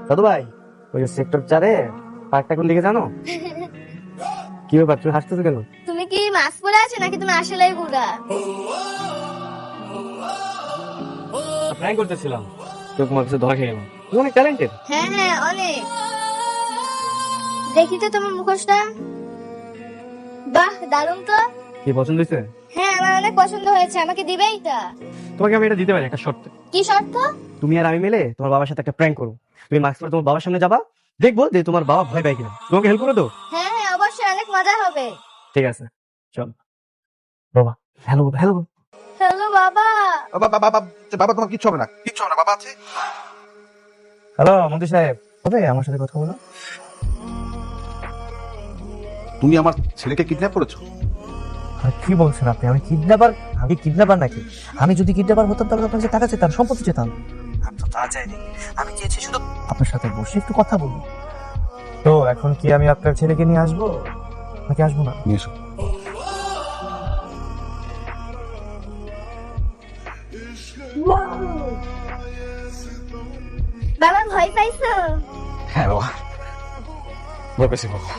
দাদু ভাই, ওই যে সেক্টর 4-এ পার্কটা কোন দিকে জানো? কি ব্যাপার, তুমি হাসতেছো কেন? তুমি কি মাস্ক পরে আছো নাকি তুমি আসলেই বুড়া? প্র্যাঙ্ক করতেছিলাম, তো তোমার কাছে ধরা খেয়ে গেলাম। তুমি অনেক ট্যালেন্টেড। হ্যাঁ হ্যাঁ অনেক। দেখি তো তোমার মুখোশটা। বাহ দারুণ তো। কি পছন্দ হয়েছে? হ্যাঁ আমার অনেক পছন্দ হয়েছে, আমাকে দিবে এটা? তোমাকে আমি এটা দিতে পারি একটা শর্তে। কি শর্ত? তুমি আর আমি মিলে তোমার বাবার সাথে একটা প্র্যাঙ্ক করো। তুমি মাস্ক পরে তোমার বাবার সামনে যাবা, দেখবো যে তোমার বাবা ভয় পায় কিনা। তোমাকে হেল্প করে দাও? হ্যাঁ হ্যাঁ অবশ্যই, অনেক মজা হবে। ঠিক আছে, চল। বাবা, হ্যালো হ্যালো। হ্যালো বাবা। বাবা বাবা বাবা বাবা, তোমার কিচ্ছু হবে না, কিচ্ছু হবে না, বাবা আছে। হ্যালো মন্ত্রী সাহেব, কবে আমার সাথে কথা বলো? তুমি আমার ছেলেকে কিডন্যাপ করেছো? আর কি বলছেন আপনি? আমি কিডন্যাপার? আমি কিডন্যাপার নাকি? আমি যদি কিডন্যাপার হতাম তাহলে আপনার কাছে টাকা চেতাম, সম্পত্তি চেতাম। আমি তো তা চাইনি। আমি চেয়েছি শুধু আপনার সাথে বসে একটু কথা বলবো। তো এখন কি আমি আপনার ছেলেকে নিয়ে আসবো নাকি আসবো না? নিয়ে এসো। বাবা ভয় পাইছো? হ্যাঁ বাবা, ভয় পেয়েছি বাবা।